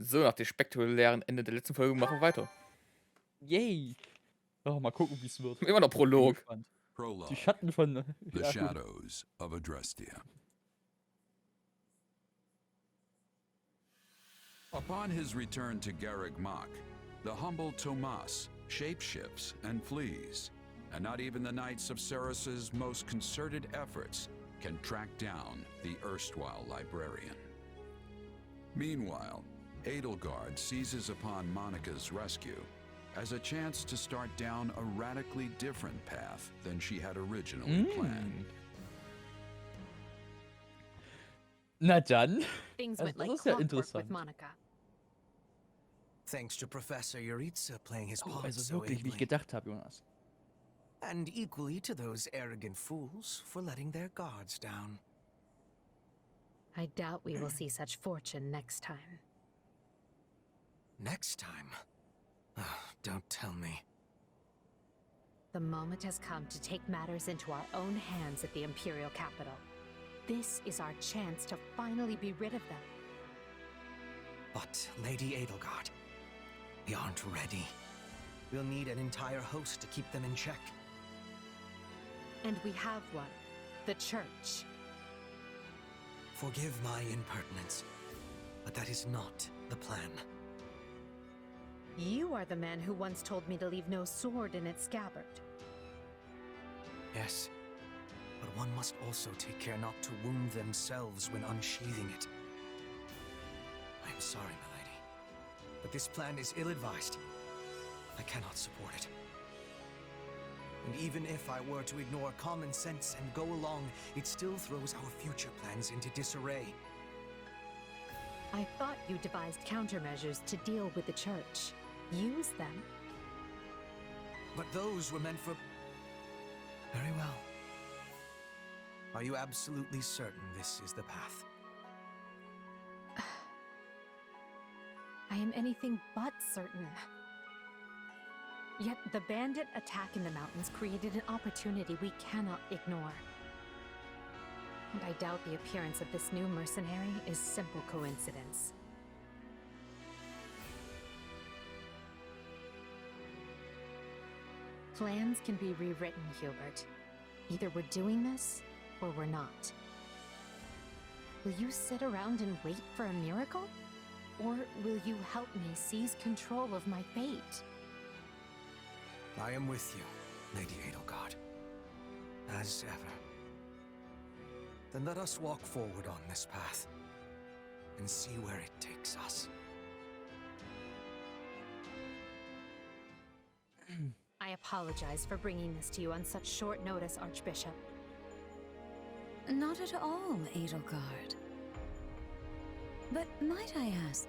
So, nach dem spektakulären Ende der letzten Folge machen wir weiter. Yay! Oh, mal gucken, wie es wird. Immer noch Prolog. Die Prologue. Schatten von... The Ja, gut. Shadows of Adrestia. Upon his return to Garreg Mach, the humble Tomas shapeshifts and flees, and not even the Knights of Ceres's most concerted efforts can track down the erstwhile librarian. Meanwhile, Edelgard seizes upon Monica's rescue as a chance to start down a radically different path than she had originally planned. Na dann. Things Das went like ist ja clockwork with interessant. Monica. Thanks to Professor Yuritsa playing his Oh, part also so wirklich, wie ich ably. gedacht habe, Jonas. And equally to those arrogant fools for letting their guards down. I doubt we will see such fortune next time. Next time? Don't tell me. The moment has come to take matters into our own hands at the Imperial capital. This is our chance to finally be rid of them. But, Lady Edelgard, we aren't ready. We'll need an entire host to keep them in check. And we have one. The Church. Forgive my impertinence, but that is not the plan. You are the man who once told me to leave no sword in its scabbard. Yes, but one must also take care not to wound themselves when unsheathing it. I am sorry, milady, but this plan is ill-advised. I cannot support it. And even if I were to ignore common sense and go along, it still throws our future plans into disarray. I thought you devised countermeasures to deal with the Church. Use them. But those were meant for... Very well. Are you absolutely certain this is the path? I am anything but certain. Yet the bandit attack in the mountains created an opportunity we cannot ignore. And I doubt the appearance of this new mercenary is simple coincidence. Plans can be rewritten, Hubert. Either we're doing this, or we're not. Will you sit around and wait for a miracle? Or will you help me seize control of my fate? I am with you, Lady Edelgard. As ever. Then let us walk forward on this path, and see where it takes us. I apologize for bringing this to you on such short notice, Archbishop. Not at all, Edelgard. But might I ask,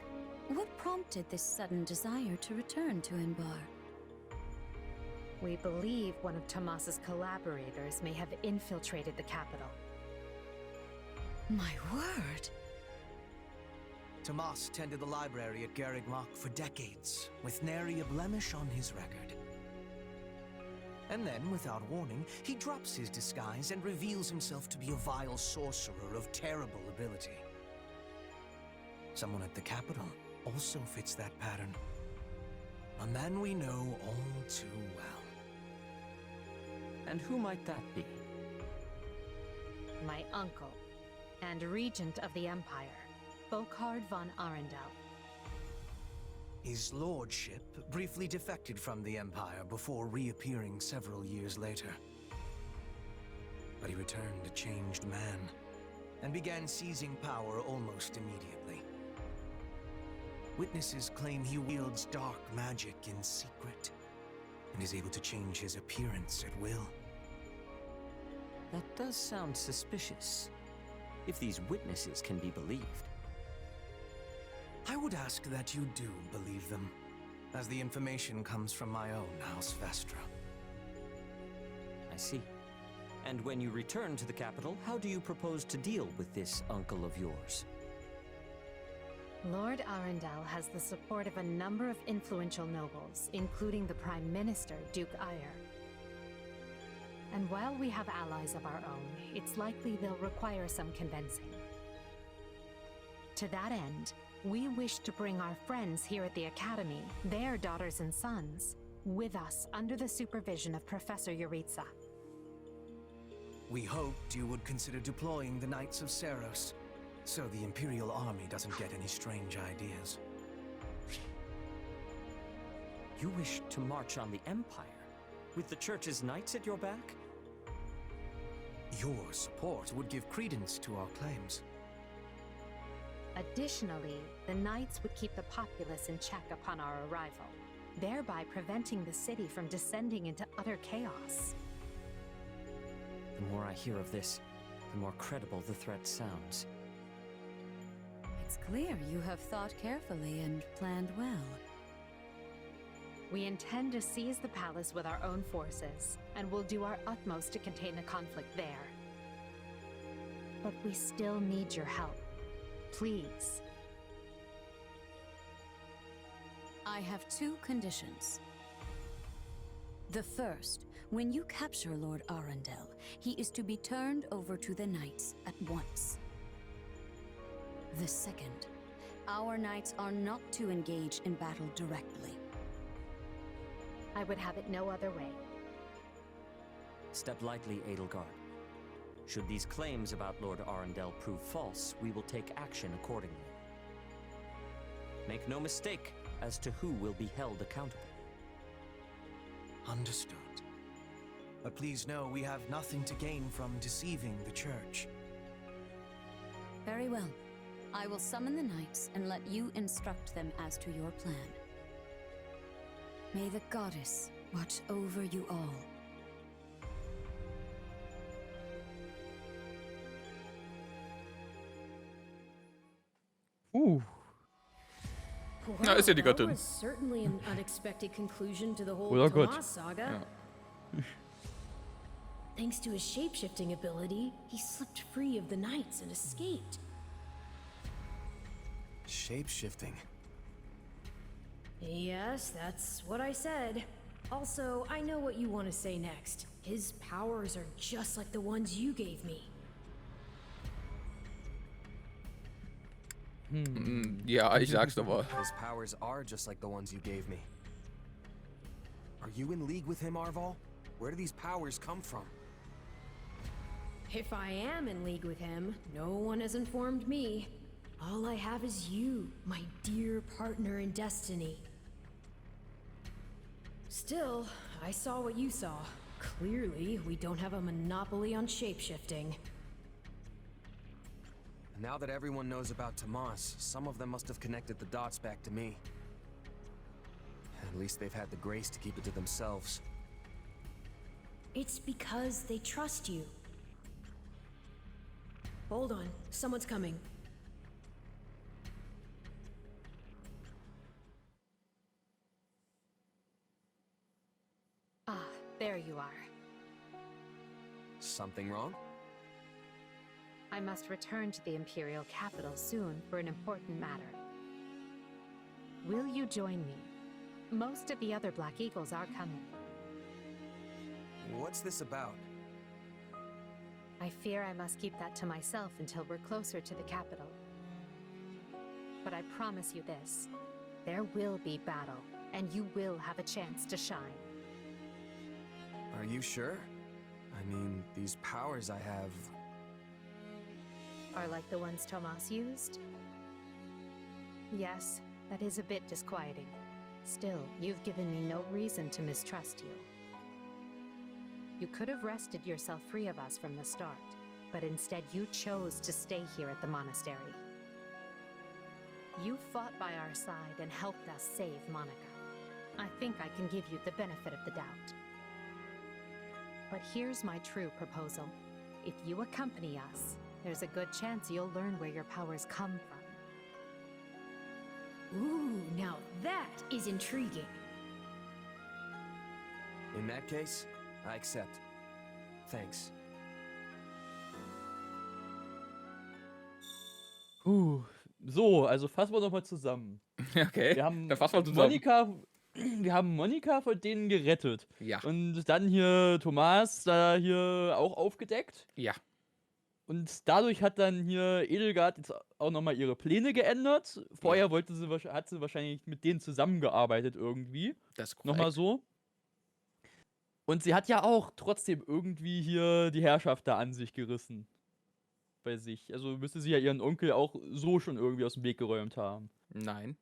what prompted this sudden desire to return to Inbar? We believe one of Tomas's collaborators may have infiltrated the capital. My word! Tomas tended the library at Garreg Mach for decades, with nary a blemish on his record. And then, without warning, he drops his disguise and reveals himself to be a vile sorcerer of terrible ability. Someone at the capital also fits that pattern. A man we know all too well. And who might that be? My uncle, and regent of the Empire, Volkard von Arundel. His lordship briefly defected from the Empire before reappearing several years later. But he returned a changed man, and began seizing power almost immediately. Witnesses claim he wields dark magic in secret, and is able to change his appearance at will. That does sound suspicious, if these witnesses can be believed. I would ask that you do believe them, as the information comes from my own House Vestra. I see. And when you return to the capital, how do you propose to deal with this uncle of yours? Lord Arundel has the support of a number of influential nobles, including the Prime Minister, Duke Ayer. And while we have allies of our own, it's likely they'll require some convincing. To that end, We wish to bring our friends here at the Academy, their daughters and sons, with us under the supervision of Professor Yuritsa. We hoped you would consider deploying the Knights of Seros, so the Imperial Army doesn't get any strange ideas. You wish to march on the Empire? With the Church's knights at your back? Your support would give credence to our claims. Additionally, the Knights would keep the populace in check upon our arrival, thereby preventing the city from descending into utter chaos. The more I hear of this, the more credible the threat sounds. It's clear you have thought carefully and planned well. We intend to seize the palace with our own forces, and will do our utmost to contain the conflict there. But we still need your help. Please. I have 2 conditions. The first, when you capture Lord Arundel, he is to be turned over to the Knights at once. The second, our Knights are not to engage in battle directly. I would have it no other way. Step lightly, Edelgard. Should these claims about Lord Arundel prove false, we will take action accordingly. Make no mistake as to who will be held accountable. Understood. But please know we have nothing to gain from deceiving the Church. Very well. I will summon the Knights and let you instruct them as to your plan. May the Goddess watch over you all. Na, ist ja die That Göttin. was certainly an unexpected conclusion to the whole Oder Gott. Tomas saga. Ja. Thanks to his shapeshifting ability, he slipped free of the Knights and escaped. Shape-shifting. Yes, that's what I said. Also, I know what you want to say next. His powers are just like the ones you gave me. Ja, ich sag's nochmal. His powers are just like the ones you gave me. Are you in league with him, Arval? Where do these powers come from? If I am in league with him, no one has informed me. All I have is you, my dear partner in destiny. Still, I saw what you saw. Clearly, we don't have a monopoly on shapeshifting. Now that everyone knows about Tomas, some of them must have connected the dots back to me. At least they've had the grace to keep it to themselves. It's because they trust you. Hold on, someone's coming. Ah, there you are. Something wrong? I must return to the Imperial capital soon for an important matter. Will you join me? Most of the other Black Eagles are coming. What's this about? I fear I must keep that to myself until we're closer to the capital. But I promise you this, there will be battle, and you will have a chance to shine. Are you sure? I mean, these powers I have... Are like the ones Tomas used? Yes, that is a bit disquieting. Still, you've given me no reason to mistrust you. You could have wrested yourself free of us from the start, but instead you chose to stay here at the monastery. You fought by our side and helped us save Monica. I think I can give you the benefit of the doubt. But here's my true proposal. If you accompany us, there's a good chance you'll learn where your powers come from. Ooh, now that is intriguing. In that case, I accept. Thanks. So, also fassen wir nochmal zusammen. Okay, Wir haben dann fassen wir zusammen. Monika von denen gerettet. Ja. Und dann hier Thomas da hier auch aufgedeckt. Ja. Und dadurch hat dann hier Edelgard jetzt auch nochmal ihre Pläne geändert. Vorher hat sie wahrscheinlich mit denen zusammengearbeitet irgendwie. Das ist korrekt. Nochmal so. Und sie hat ja auch trotzdem irgendwie hier die Herrschaft da an sich gerissen. Bei sich. Also müsste sie ja ihren Onkel auch so schon irgendwie aus dem Weg geräumt haben. Nein.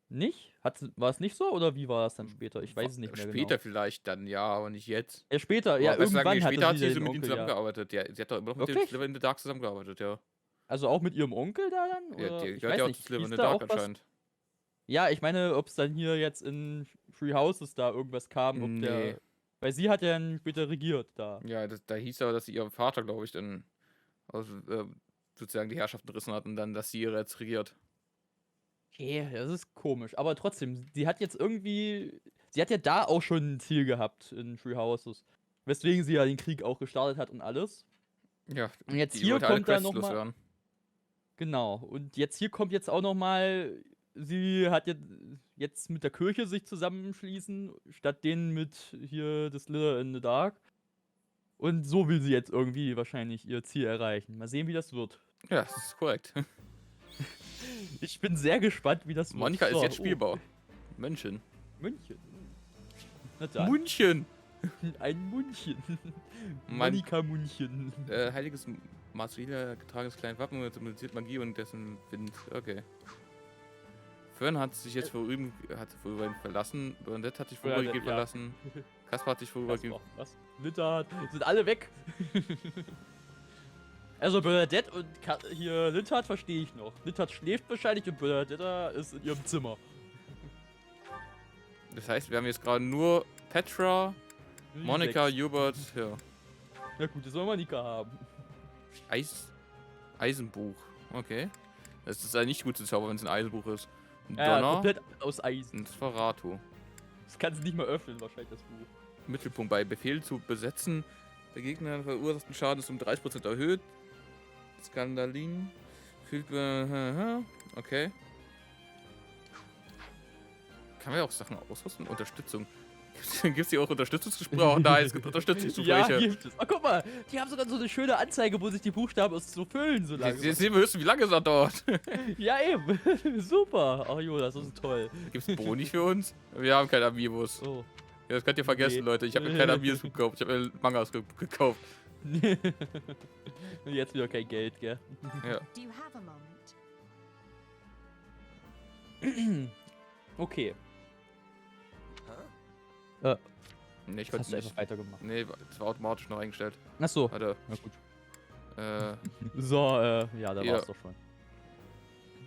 Nicht? War es nicht so oder wie war das dann später? Ich weiß es nicht mehr Später genau. vielleicht dann, ja, aber nicht jetzt. Ja, später, Aber ja, besser sagen, irgendwann später hat hatte sie sie so den mit ihm Onkel, ja. zusammengearbeitet. Ja, sie hat doch immer noch mit dem Wirklich? Sliver in the Dark zusammengearbeitet, ja. Also auch mit ihrem Onkel da dann? Ja, Oder? die Ich gehört weiß ja auch nicht, zu Sliver in hieß the da Dark auch was? anscheinend. Ja, ich meine, ob es dann hier jetzt in Three Houses da irgendwas kam, ob Nee. der. Weil sie hat ja dann später regiert da. Ja, da hieß aber, dass sie ihrem Vater, glaube ich, dann sozusagen die Herrschaft gerissen hat und dann, dass sie ihre jetzt regiert. Okay, das ist komisch. Aber trotzdem, sie hat jetzt irgendwie. Sie hat ja da auch schon ein Ziel gehabt in Three Houses. Weswegen sie ja den Krieg auch gestartet hat und alles. Ja, Und jetzt die hier wollte alle kommt da Quests nochmal. loswerden. Genau. Und jetzt hier kommt jetzt auch nochmal. Sie hat jetzt mit der Kirche sich zusammenschließen, statt denen mit hier das Slither in the Dark. Und so will sie jetzt irgendwie wahrscheinlich ihr Ziel erreichen. Mal sehen, wie das wird. Ja, das ist korrekt. Ich bin sehr gespannt, wie das wird. Monika ist So, jetzt spielbar. München. München. Na dann. München! Ein München. Mein- Monika München. Heiliges Marsuila getragenes kleines Wappen symbolisiert Magie und dessen Wind. Okay. Fern hat sich jetzt vorübergehend verlassen. Bernadette hat sich vorübergehend ja. verlassen. Kaspar hat sich vorübergehend. Was? Litter sind alle weg. Also Bernadette und hier Littard verstehe ich noch. Littard schläft wahrscheinlich und Bernadette ist in ihrem Zimmer. Das heißt, wir haben jetzt gerade nur Petra, Die Monika, sechs. Hubert, ja. Na gut, das soll Monika haben. Eisenbuch. Okay. Das ist ja nicht gut zu zaubern, wenn es ein Eisenbuch ist. Ja, Donner komplett aus Eisen. und Sferato. Das kannst du nicht mehr öffnen, wahrscheinlich, das Buch. Mittelpunkt bei Befehl zu besetzen. Der Gegner verursachten Schaden ist um 30% erhöht. Skandalin. Okay. Kann man ja auch Sachen ausrüsten? Unterstützung. Gibt es hier auch Unterstützungsgespräche? Nein, es gibt Ja, Unterstützungsgespräche. gibt es. Oh, guck mal, die haben sogar so eine schöne Anzeige, wo sich die Buchstaben so füllen so lange. Jetzt sehen wir höchstens, wie lange es dauert. Ja, eben. Super. Ach, Jonas, das ist toll. Gibt es Boni für uns? Wir haben keine Amiibos. Oh. Ja, das könnt ihr vergessen, Nee. Leute. Ich habe mir keine Amiibos gekauft. Ich habe mir Mangas gekauft. Jetzt wieder kein Geld, gell? Ja. Do you have a moment? Okay. Nee, ich Das hast konnte du nicht. einfach weitergemacht. Nee, das war automatisch noch eingestellt. Achso. Warte. Na gut. Äh, Ja, da Ja. war's doch schon.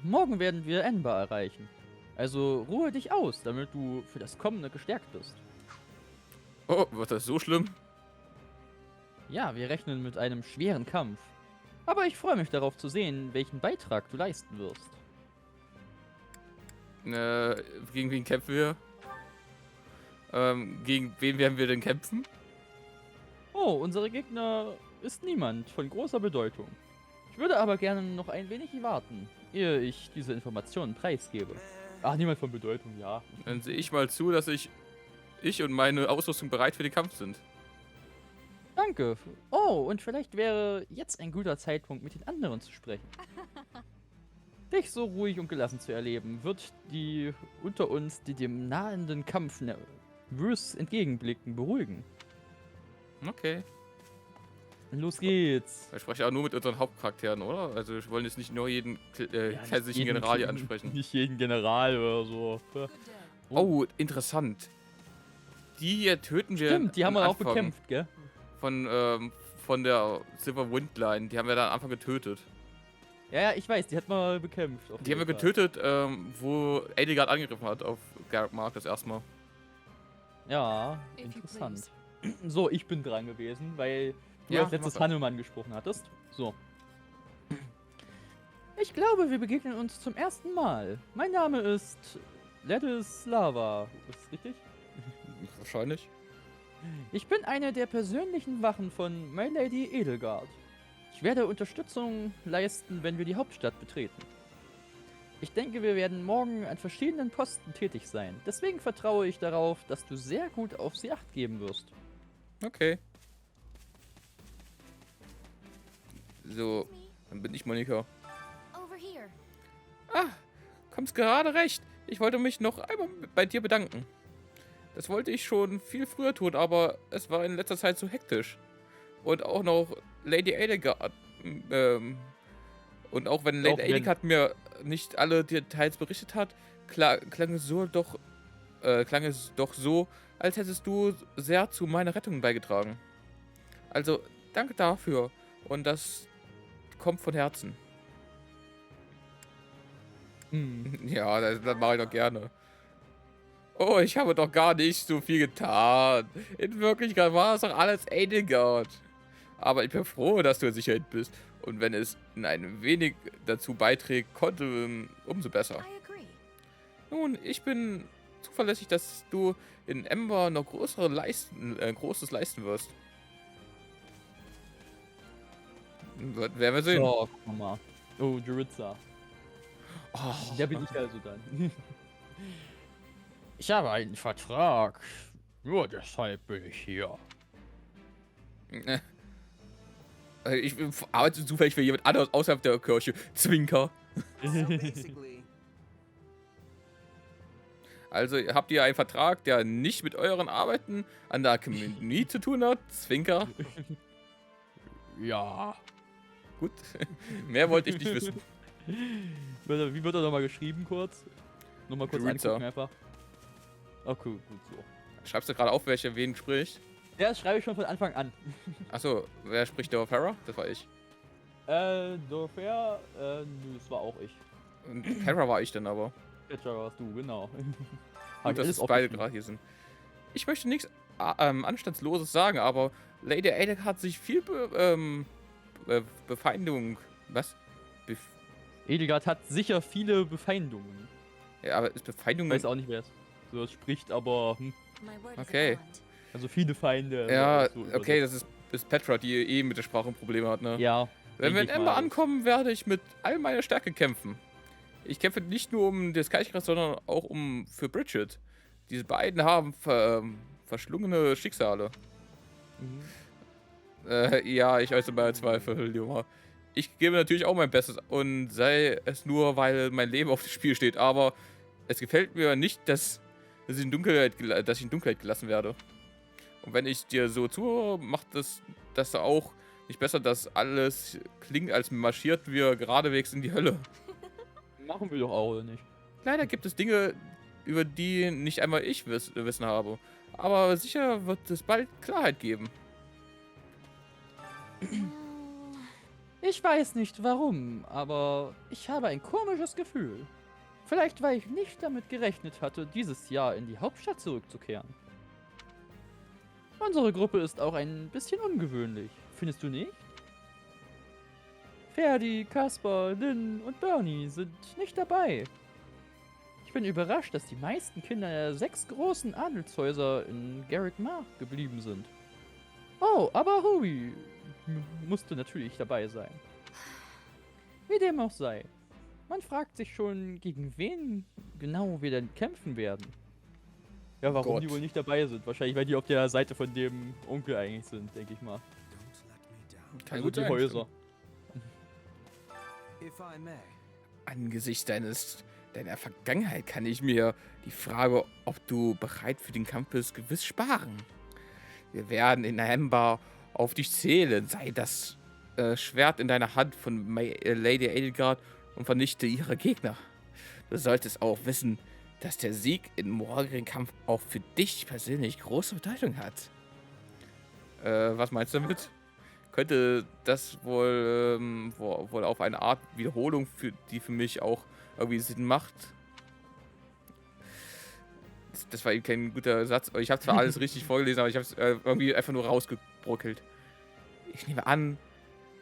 Morgen werden wir Ember erreichen. Also ruhe dich aus, damit du für das Kommende gestärkt bist. oh, wird das so schlimm? Ja, wir rechnen mit einem schweren Kampf. Aber ich freue mich darauf zu sehen, welchen Beitrag du leisten wirst. Gegen wen kämpfen wir? Gegen wen werden wir denn kämpfen? Oh, unsere Gegner ist niemand von großer Bedeutung. Ich würde aber gerne noch ein wenig warten, ehe ich diese Informationen preisgebe. Ach, niemand von Bedeutung, ja. Dann sehe ich mal zu, dass ich und meine Ausrüstung bereit für den Kampf sind. Danke. Oh, und vielleicht wäre jetzt ein guter Zeitpunkt, mit den anderen zu sprechen. Dich so ruhig und gelassen zu erleben, wird die unter uns, die dem nahenden Kampf nervös entgegenblicken, beruhigen. Okay. Los geht's. Ich spreche auch nur mit unseren Hauptcharakteren, oder? Also wir wollen jetzt nicht nur jeden Ja, kaiserlichen nicht General hier jeden- ansprechen. Nicht jeden General oder so. Oh, interessant. Die hier töten wir. Stimmt, die haben am wir auch Anfang bekämpft, gell? Von der Silver Wind Line. Die haben wir dann am Anfang getötet. Ja, ich weiß, die hat man bekämpft. auf Die haben wir jeden Fall. getötet, wo Edelgard angegriffen hat auf Garrett Mark das erste Mal. Ja, If you interessant. So, ich bin dran gewesen, weil du Ja, als letztes mach mal. Hanuman gesprochen hattest. So. Ich glaube, wir begegnen uns zum ersten Mal. Mein Name ist Ladislava. Ist das richtig? Wahrscheinlich. Ich bin eine der persönlichen Wachen von My Lady Edelgard. Ich werde Unterstützung leisten, wenn wir die Hauptstadt betreten. Ich denke, wir werden morgen an verschiedenen Posten tätig sein. Deswegen vertraue ich darauf, dass du sehr gut auf sie Acht geben wirst. Okay. So, dann bin ich Monika. Over here. Ah, kommst gerade recht. Ich wollte mich noch einmal bei dir bedanken. Das wollte ich schon viel früher tun, aber es war in letzter Zeit so hektisch. Und auch noch Lady Edelgard. Und auch wenn Lady Edelgard mir nicht alle Details berichtet hat, klang es doch so, als hättest du sehr zu meiner Rettung beigetragen. Also, danke dafür. Und das kommt von Herzen. Ja, das mache ich doch gerne. Oh, ich habe doch gar nicht so viel getan. In Wirklichkeit war es doch alles Edelgard. Aber ich bin froh, dass du in Sicherheit bist. Und wenn es in ein wenig dazu beiträgt, umso besser. Nun, ich bin zuverlässig, dass du in Ember noch Großes leisten wirst. Werden wir sehen. So, guck mal. Oh, Juritza. Oh. Der bin ich also dann. Ich habe einen Vertrag. Nur deshalb bin ich hier. Ich arbeite zufällig für jemand anderes außerhalb der Kirche. Zwinker. Also habt ihr einen Vertrag, der nicht mit euren Arbeiten an der Akademie zu tun hat? Zwinker. Ja. Gut. Mehr wollte ich nicht wissen. Wie wird er nochmal geschrieben kurz? Nochmal kurz angucken einfach. Oh cool, gut so. Schreibst du gerade auf, wen spricht? Ja, das schreibe ich schon von Anfang an. Achso, wer spricht der Farah? Das war ich. Dorfair, nö, das war auch ich. Und Farah war ich dann aber. Catcher warst du, genau. Gut, dass es beide gerade hier sind. Ich möchte nichts Anstandsloses sagen, aber Lady Edelgard hat sich viel Befeindung... Was? Edelgard hat sicher viele Befeindungen. Ja, aber ist Befeindung... Ich weiß auch nicht, wer so spricht, aber... Okay. Also viele Feinde. Ja, so okay, das ist Petra, die mit der Sprache Probleme hat, ne? Ja. Wenn wir in Ember ankommen, werde ich mit all meiner Stärke kämpfen. Ich kämpfe nicht nur um das Kaltgras, sondern auch für Bridget. Diese beiden haben verschlungene Schicksale. Ja, ich äußere meine Zweifel, Junge. Ich gebe natürlich auch mein Bestes und sei es nur, weil mein Leben auf dem Spiel steht, aber es gefällt mir nicht, dass ich in Dunkelheit gelassen werde. Und wenn ich dir so zuhöre, macht das auch nicht besser, dass alles klingt, als marschiert wir geradewegs in die Hölle. Machen wir doch auch, oder nicht? Leider gibt es Dinge, über die nicht einmal ich Wissen habe. Aber sicher wird es bald Klarheit geben. Ich weiß nicht warum, aber ich habe ein komisches Gefühl. Vielleicht, weil ich nicht damit gerechnet hatte, dieses Jahr in die Hauptstadt zurückzukehren. Unsere Gruppe ist auch ein bisschen ungewöhnlich, findest du nicht? Ferdi, Kaspar, Lynn und Bernie sind nicht dabei. Ich bin überrascht, dass die meisten Kinder der 6 großen Adelshäuser in Garreg Mach geblieben sind. Oh, aber Hui musste natürlich dabei sein. Wie dem auch sei. Man fragt sich schon, gegen wen genau wir denn kämpfen werden. Ja, warum die wohl nicht dabei sind. Wahrscheinlich, weil die auf der Seite von dem Onkel eigentlich sind, denke ich mal. Kann gut sein. Häuser. Angesichts deiner Vergangenheit kann ich mir die Frage, ob du bereit für den Kampf bist, gewiss sparen. Wir werden in Ember auf dich zählen. Sei das Schwert in deiner Hand von Lady Edelgard und vernichte ihre Gegner. Du solltest auch wissen, dass der Sieg im morgigen Kampf auch für dich persönlich große Bedeutung hat. Was meinst du damit? Könnte das wohl auf eine Art Wiederholung, die für mich auch irgendwie Sinn macht? Das war eben kein guter Satz. Ich habe zwar alles richtig vorgelesen, aber ich habe es irgendwie einfach nur rausgebruckelt. Ich nehme an,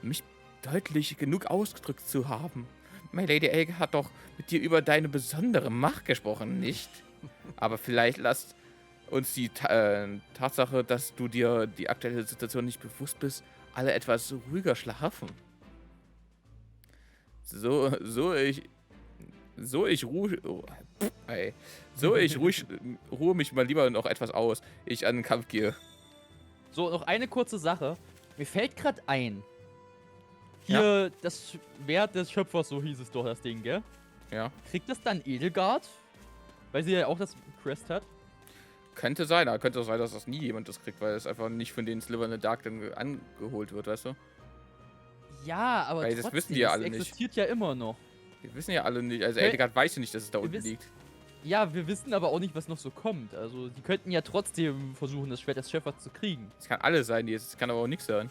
mich deutlich genug ausgedrückt zu haben. My Lady Elke hat doch mit dir über deine besondere Macht gesprochen, nicht? Aber vielleicht lasst uns die Tatsache, dass du dir die aktuelle Situation nicht bewusst bist, alle etwas ruhiger schlafen. Ich ruhe mich mal lieber noch etwas aus, ich an den Kampf gehe. So, noch eine kurze Sache. Mir fällt gerade ein. hier das Schwert des Schöpfers, so hieß es doch, das Ding, gell? Ja. Kriegt das dann Edelgard? Weil sie ja auch das Crest hat. Könnte sein, aber könnte auch sein, dass das nie jemand das kriegt, weil es einfach nicht von den Sliver in the Dark dann angeholt wird, weißt du? Ja, aber Weil das wissen die ja alle es nicht. existiert ja immer noch. Wir wissen ja alle nicht, also Edelgard weiß ja nicht, dass es da Wir unten wissen- liegt. Ja, wir wissen aber auch nicht, was noch so kommt. Also, die könnten ja trotzdem versuchen, das Schwert des Schöpfers zu kriegen. Es kann alles sein, es kann aber auch nichts sein.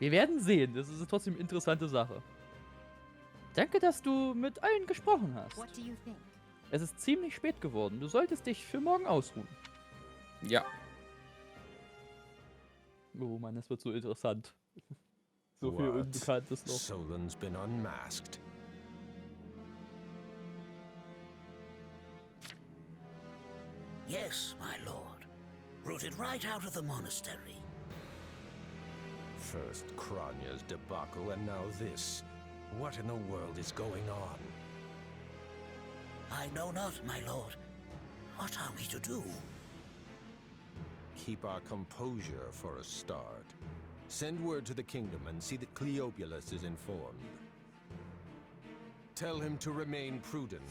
Wir werden sehen. Das ist trotzdem eine interessante Sache. Danke, dass du mit allen gesprochen hast. What do you think? Es ist ziemlich spät geworden. Du solltest dich für morgen ausruhen. Ja. Oh Mann, das wird so interessant. So viel What? Unbekanntes noch. Solon's been unmasked. Yes, my lord. Rooted right out of the monastery. First Kranya's debacle and now this. What in the world is going on? I know not, my lord. What are we to do? Keep our composure for a start. Send word to the kingdom and see that Cleobulus is informed. Tell him to remain prudent.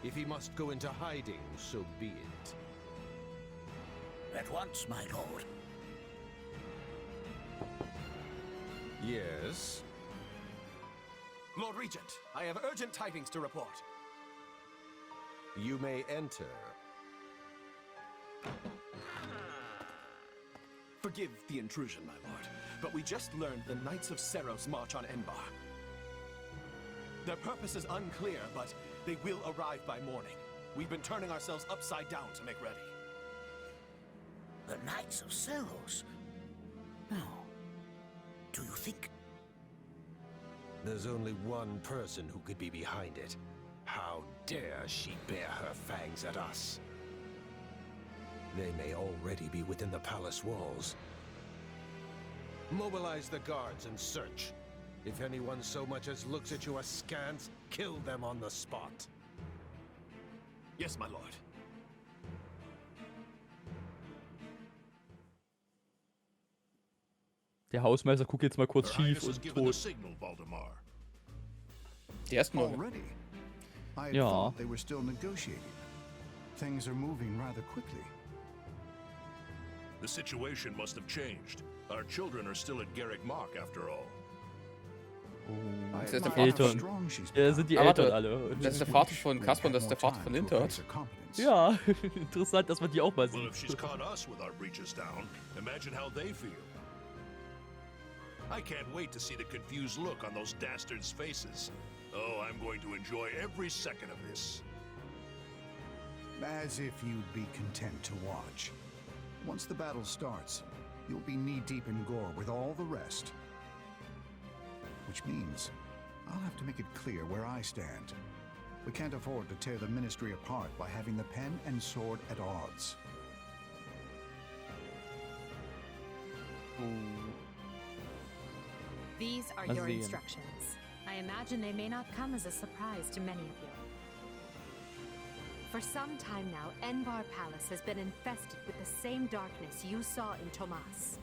If he must go into hiding, so be it. At once, my lord. Yes? Lord Regent, I have urgent tidings to report. You may enter. Forgive the intrusion, my lord, but we just learned the Knights of Seros march on Enbar. Their purpose is unclear, but they will arrive by morning. We've been turning ourselves upside down to make ready. The Knights of Seros? No. Do you think... There's only one person who could be behind it. How dare she bare her fangs at us? They may already be within the palace walls. Mobilize the guards and search. If anyone so much as looks at you askance, kill them on the spot. Yes, my lord. Der Hausmeister guckt jetzt mal kurz schief und tot. Die ersten Mal. Already? I had Ja. thought they were still negotiating. Things are moving rather quickly. The situation must have changed. Our children are still at Garrick Mark, after all. I Das ist der admire Vater how von... strong she's Ja, sind die Aber Eltern warte, alle. das ist der Vater von Kasper und das ist der Vater von Intert. Ja, interessant, dass man die auch mal Well, if she's sieht. caught us with our breaches down, imagine how they feel. I can't wait to see the confused look on those dastards' faces. Oh, I'm going to enjoy every second of this. As if you'd be content to watch. Once the battle starts, you'll be knee-deep in gore with all the rest. Which means I'll have to make it clear where I stand. We can't afford to tear the Ministry apart by having the pen and sword at odds. These are Mal your sehen. instructions. I imagine they may not come as a surprise to many of you. For some time now, Enbar Palace has been infested with the same darkness you saw in Tomas.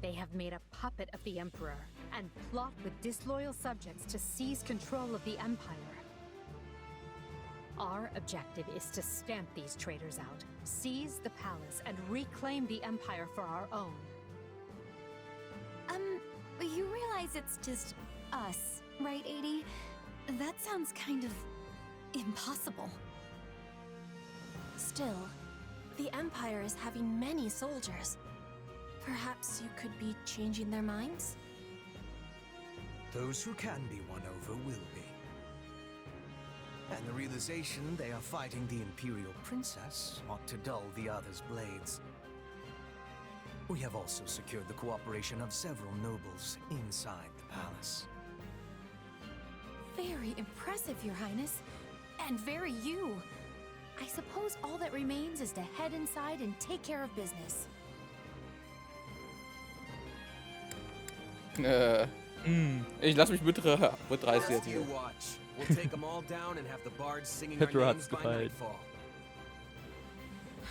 They have made a puppet of the Emperor and plot with disloyal subjects to seize control of the Empire. Our objective is to stamp these traitors out, seize the palace, and reclaim the Empire for our own. You realize it's just us, right, 80? That sounds kind of impossible. Still, the Empire is having many soldiers. Perhaps you could be changing their minds? Those who can be won over will be. And the realization they are fighting the Imperial Princess ought to dull the others' blades. We have also secured the cooperation of several nobles inside the palace. Very impressive, Your Highness. And very you. I suppose all that remains is to head inside and take care of business. Ich lass mich mitreißen jetzt hier. You watch. We'll take them all down and have the bards singing our Petra names hat's by gefallen. nightfall.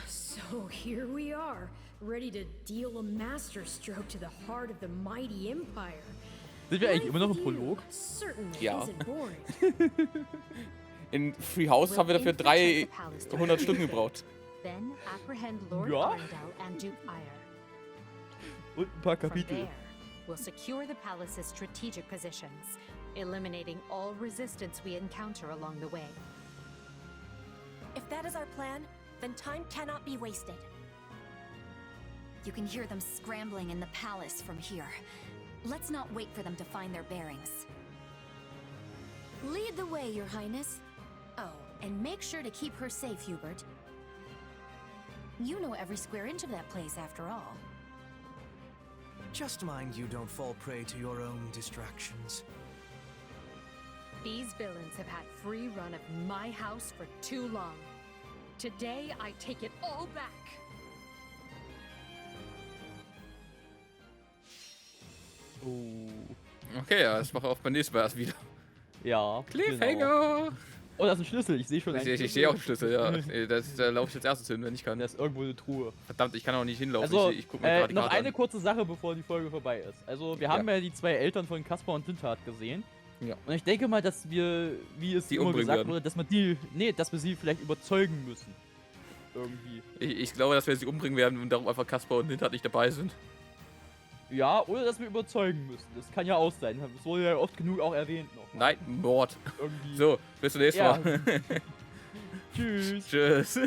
So here we are, ready to deal a masterstroke to the heart of the mighty empire. Sind wir eigentlich immer noch im Prolog? Ja. In Free House haben wir dafür 300 Stunden gebraucht. Then apprehend Lord Ja. Arundel and Duke Ire. Und ein paar From Kapitel. there, we'll secure the palace's strategic positions, eliminating all resistance we encounter along the way. If that is our plan, then time cannot be wasted. You can hear them scrambling in the palace from here. Let's not wait for them to find their bearings. Lead the way, Your Highness. Oh, and make sure to keep her safe, Hubert. You know every square inch of that place, after all. Just mind you don't fall prey to your own distractions. These villains have had free run of my house for too long. Today, I take it all back. Okay, ja, das mache ich auch beim nächsten Mal erst wieder. Ja. Cliffhanger! Genau. Oh, da ist ein Schlüssel. Ich sehe schon einen Schlüssel. Ich sehe auch einen Schlüssel, ja. Da laufe ich als erstes hin, wenn ich kann. Da ist irgendwo eine Truhe. Verdammt, ich kann auch nicht hinlaufen. Also, ich guck mir gerade die noch Karte eine an. kurze Sache, bevor die Folge vorbei ist. Also, wir haben ja die zwei Eltern von Kaspar und Tintart gesehen. Ja. Und ich denke mal, dass wir, wie es Die immer umbringen gesagt werden. wurde, dass dass wir sie vielleicht überzeugen müssen. Irgendwie. Ich glaube, dass wir sie umbringen werden und darum einfach Kaspar und Tintart nicht dabei sind. Ja, oder dass wir überzeugen müssen. Das kann ja auch sein. Das wurde ja oft genug auch erwähnt noch. Nein, Mord. Irgendwie. So, bis zum nächsten Ja. Mal. Tschüss. Tschüss.